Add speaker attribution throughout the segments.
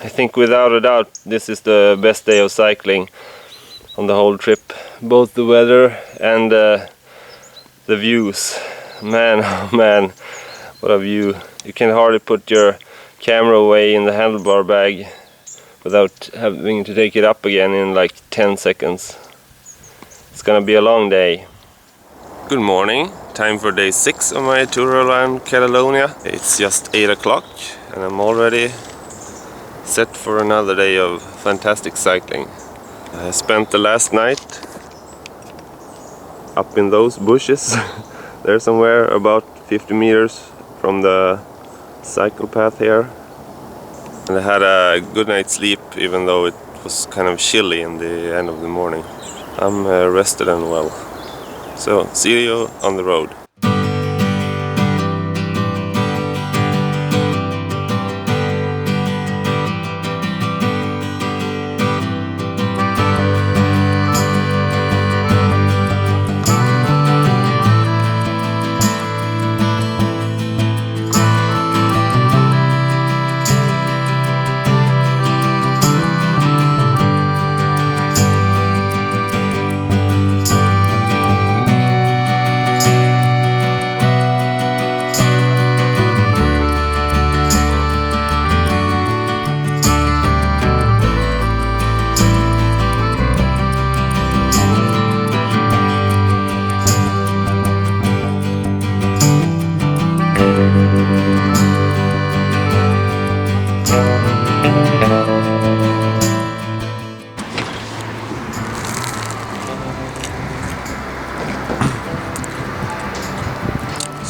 Speaker 1: I think without a doubt this is the best day of cycling on the whole trip. Both the weather and the views. Man, oh man, what a view. You can hardly put your camera away in the handlebar bag without having to take it up again in like 10 seconds. It's gonna be a long day. Good morning, time for day 6 of my tour around Catalonia. It's just 8 o'clock and I'm already set for another day of fantastic cycling. I spent the last night up in those bushes. There somewhere about 50 meters from the cycle path here. And I had a good night's sleep even though it was kind of chilly in the end of the morning. I'm rested and well. So, see you on the road.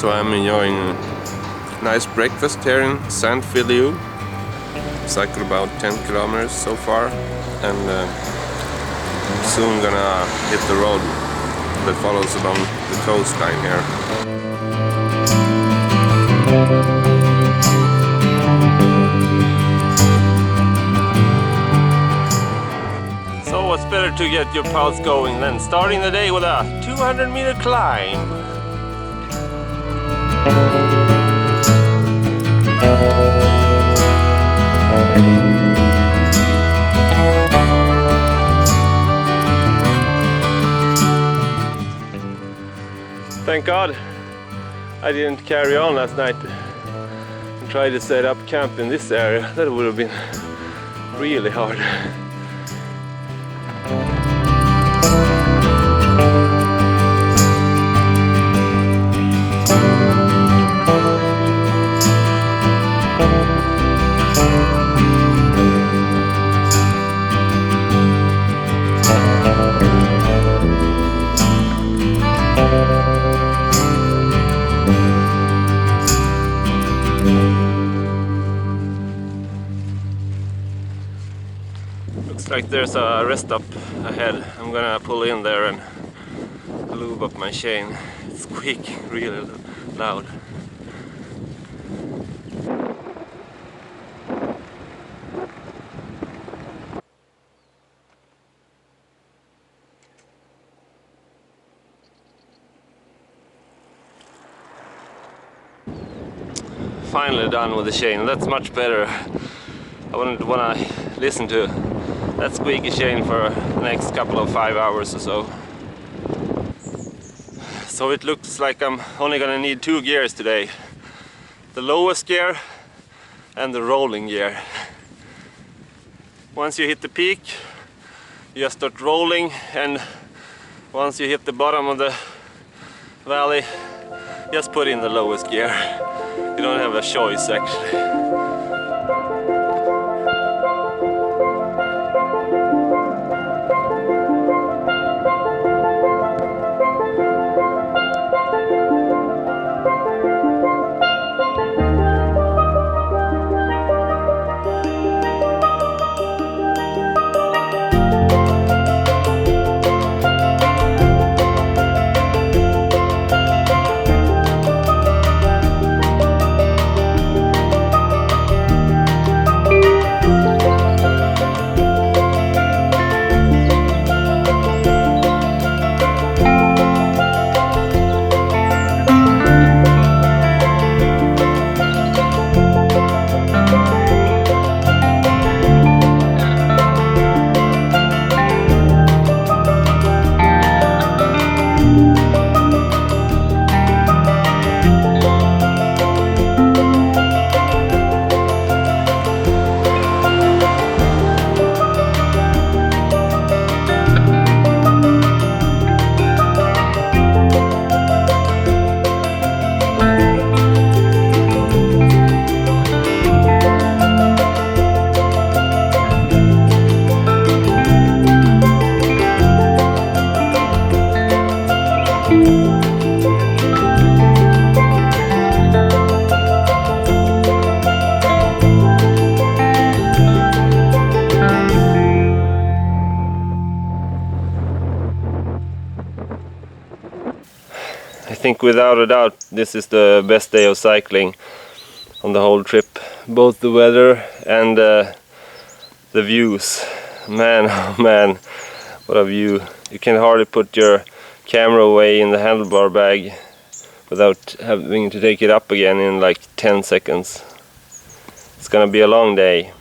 Speaker 1: So I'm enjoying a nice breakfast here in Saint-Filiu. Cycled about 10 kilometers so far and soon gonna hit the road that follows along the coastline here. So what's better to get your pulse going than starting the day with a 200-meter climb? Thank God I didn't carry on last night and try to set up camp in this area. That would have been really hard. Looks like there's a rest stop ahead. I'm gonna pull in there and lube up my chain. It's squeaking really loud. Finally done with the chain. That's much better. I wouldn't want to listen to that squeaky chain for the next couple of 5 hours or so. So it looks like I'm only gonna need 2 gears today. The lowest gear and the rolling gear. Once you hit the peak, you just start rolling, and once you hit the bottom of the valley, just put in the lowest gear. You don't have a choice actually. think without a doubt this is the best day of cycling on the whole trip. Both the weather and the views. Man, oh man, what a view. You can hardly put your camera away in the handlebar bag without having to take it up again in like 10 seconds. It's gonna be a long day.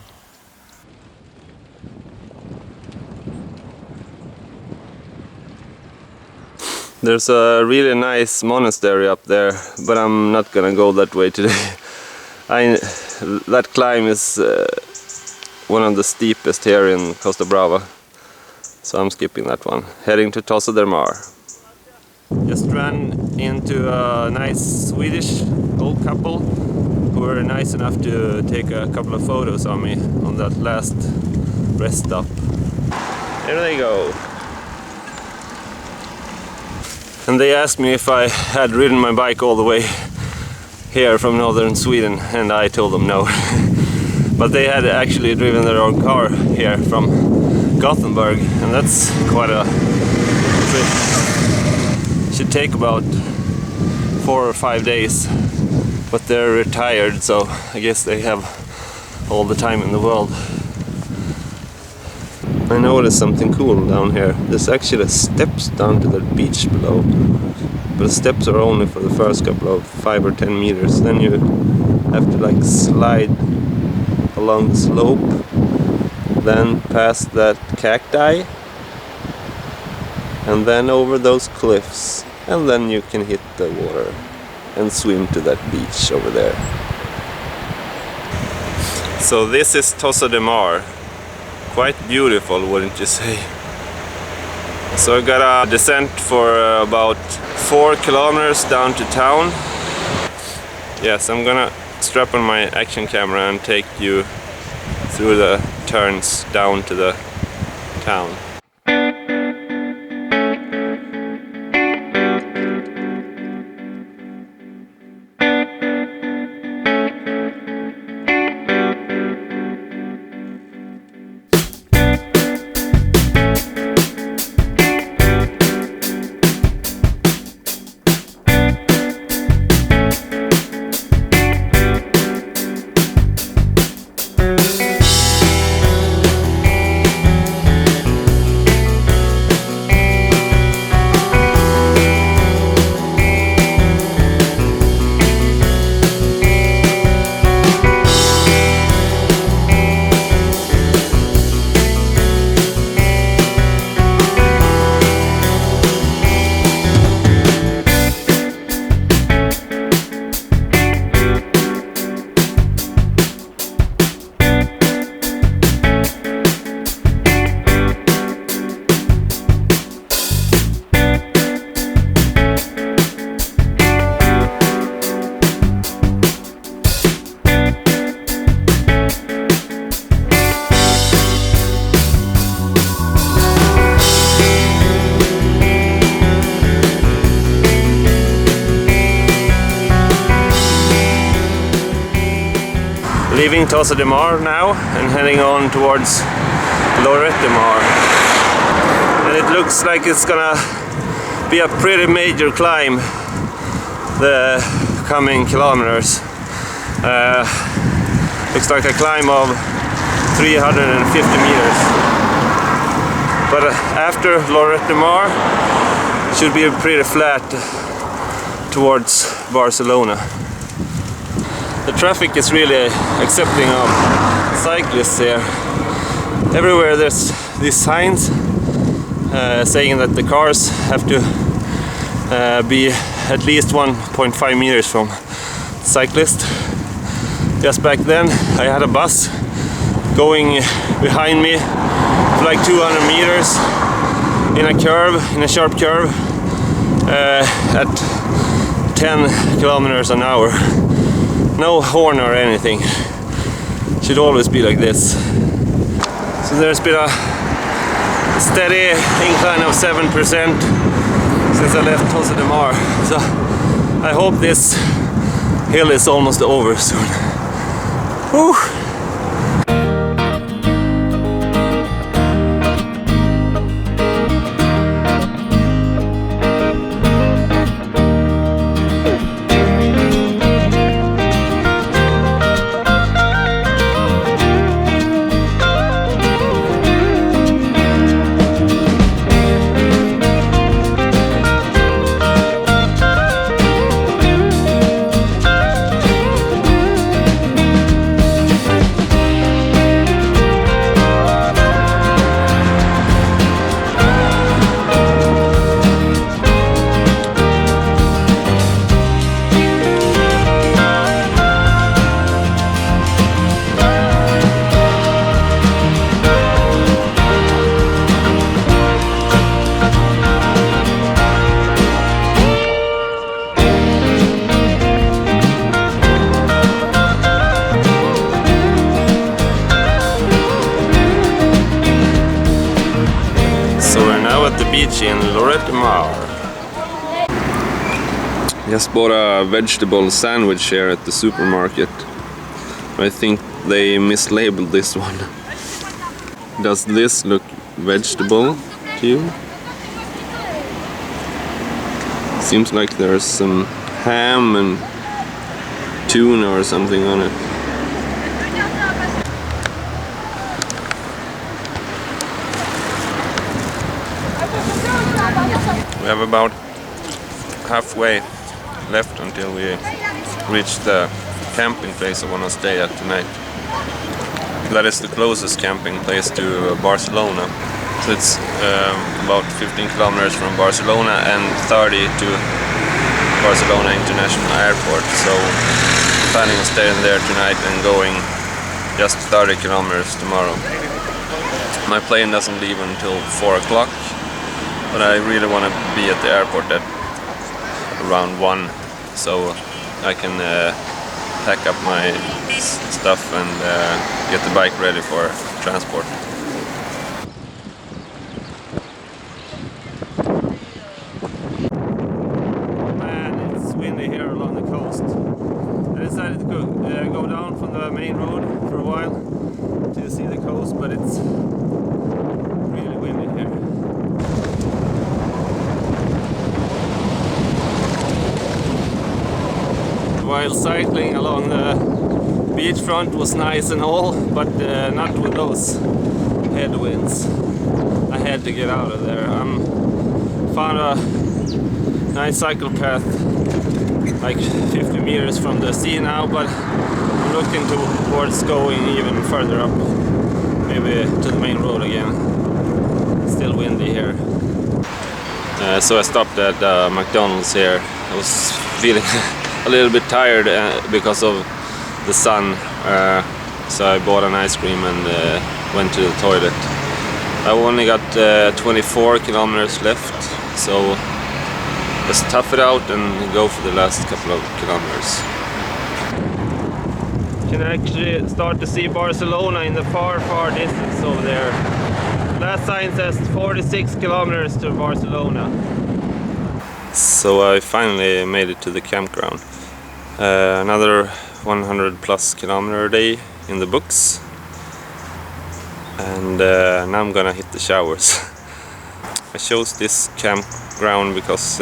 Speaker 1: There's a really nice monastery up there, but I'm not gonna go that way today. That climb is one of the steepest here in Costa Brava, so I'm skipping that one. Heading to Tossa de Mar. Just ran into a nice Swedish old couple who were nice enough to take a couple of photos of me on that last rest stop. There they go. And they asked me if I had ridden my bike all the way here from northern Sweden, and I told them no. But they had actually driven their own car here from Gothenburg, and that's quite a trip. Should take about 4 or 5 days, but they're retired, so I guess they have all the time in the world. I noticed something cool down here. There's actually steps down to the beach below, but the steps are only for the first couple of 5 or 10 meters. Then you have to like slide along the slope, then past that cacti, and then over those cliffs, and then you can hit the water and swim to that beach over there. So this is Tossa de Mar. Quite beautiful, wouldn't you say? So I got a descent for about 4 kilometers down to town. Yes, I'm gonna strap on my action camera and take you through the turns down to the town. Leaving Tossa de Mar now and heading on towards Lloret de Mar. And it looks like it's gonna be a pretty major climb the coming kilometers. Looks like a climb of 350 meters. But after Lloret de Mar, it should be pretty flat towards Barcelona. The traffic is really accepting of cyclists here. Everywhere there's these signs saying that the cars have to be at least 1.5 meters from cyclist. Just back then I had a bus going behind me for like 200 meters in a curve, in a sharp curve at 10 kilometers an hour. No horn or anything. Should always be like this. So there's been a steady incline of 7% since I left Tossa de Mar. So I hope this hill is almost over soon. Whew. at the beach in Lloret Mar. Just bought a vegetable sandwich here at the supermarket. I think they mislabeled this one. Does this look vegetable to you? Seems like there's some ham and tuna or something on it. We have about halfway left until we reach the camping place I want to stay at tonight. That is the closest camping place to Barcelona. So it's about 15 kilometers from Barcelona and 30 to Barcelona International Airport. So I'm planning on staying there tonight and going just 30 kilometers tomorrow. My plane doesn't leave until 4 o'clock, but I really want to be at the airport at around 1, so I can pack up my stuff and get the bike ready for transport. Man, it's windy here along the coast. I decided to go down from the main road for a while to see the coast, but it's really windy here. While cycling along the beachfront was nice and all, but not with those headwinds. I had to get out of there. Found a nice cycle path like 50 meters from the sea now, but I'm looking towards going even further up, maybe to the main road again. Still windy here. So I stopped at McDonald's here. I was feeling a little bit tired because of the sun, so I bought an ice cream and went to the toilet. I only got 24 kilometers left, so just tough it out and go for the last couple of kilometers. You can actually start to see Barcelona in the far distance over there. Last sign says 46 kilometers to Barcelona. So I finally made it to the campground. Another 100 plus kilometer a day in the books, and now I'm gonna hit the showers. I chose this campground because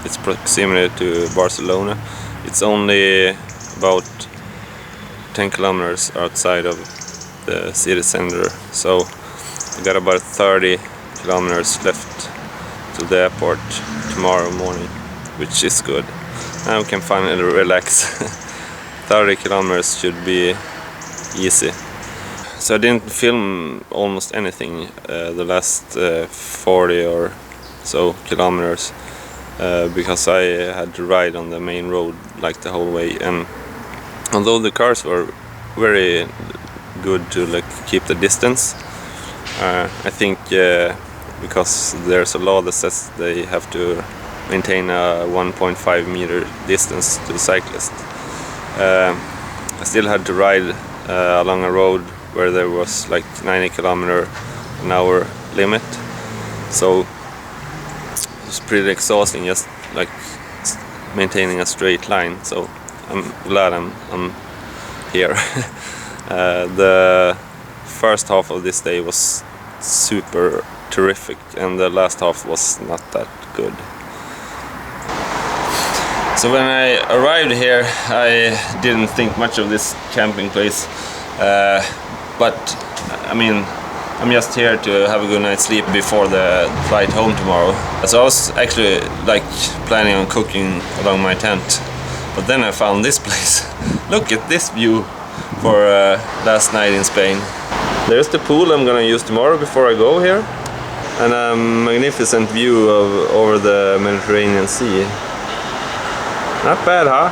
Speaker 1: it's proximity to Barcelona. It's only about 10 kilometers outside of the city center, so I got about 30 kilometers left to the airport tomorrow morning, which is good. Now we can finally relax. 30 kilometers should be easy. So I didn't film almost anything the last 40 or so kilometers because I had to ride on the main road like the whole way, and although the cars were very good to keep the distance, I think because there's a law that says they have to maintain a 1.5 meter distance to the cyclist. I still had to ride along a road where there was like 90 km/h limit, so it was pretty exhausting just like maintaining a straight line. So I'm glad I'm here. The first half of this day was super terrific and the last half was not that good. So when I arrived here, I didn't think much of this camping place, but I mean, I'm just here to have a good night's sleep before the flight home tomorrow. So I was actually planning on cooking along my tent, but then I found this place. Look at this view for last night in Spain. There's the pool I'm gonna use tomorrow before I go here, and a magnificent view over the Mediterranean Sea. Not bad, huh?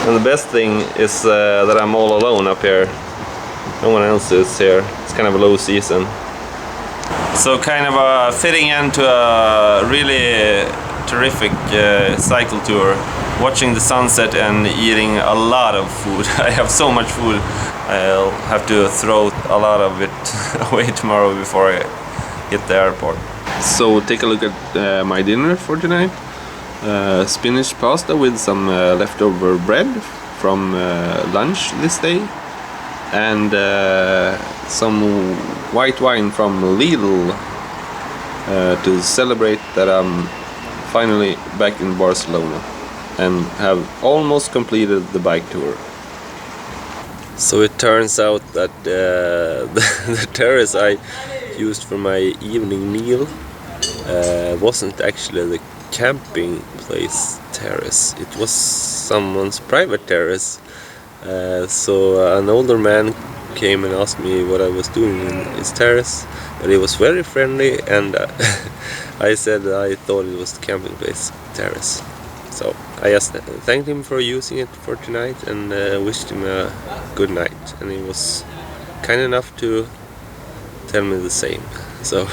Speaker 1: And the best thing is that I'm all alone up here. No one else is here. It's kind of a low season. So kind of a fitting end to a really terrific cycle tour. watching the sunset and eating a lot of food. I have so much food. I'll have to throw a lot of it away tomorrow before I hit the airport. So take a look at my dinner for tonight. Spinach pasta with some leftover bread from lunch this day, and some white wine from Lidl to celebrate that I'm finally back in Barcelona and have almost completed the bike tour. So it turns out that the terrace I used for my evening meal wasn't actually the camping place terrace. It was someone's private terrace. So an older man came and asked me what I was doing in his terrace, but he was very friendly, and I said I thought it was the camping place terrace. So I just thanked him for using it for tonight and wished him a good night, and he was kind enough to tell me the same. So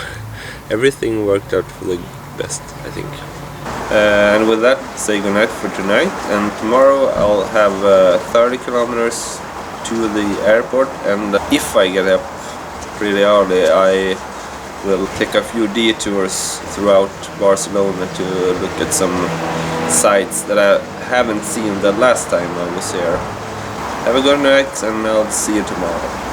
Speaker 1: everything worked out for the best, I think. And with that, say goodnight for tonight, and tomorrow I'll have 30 kilometers to the airport, and if I get up pretty early, I will take a few detours throughout Barcelona to look at some sites that I haven't seen the last time I was here. Have a good night, and I'll see you tomorrow.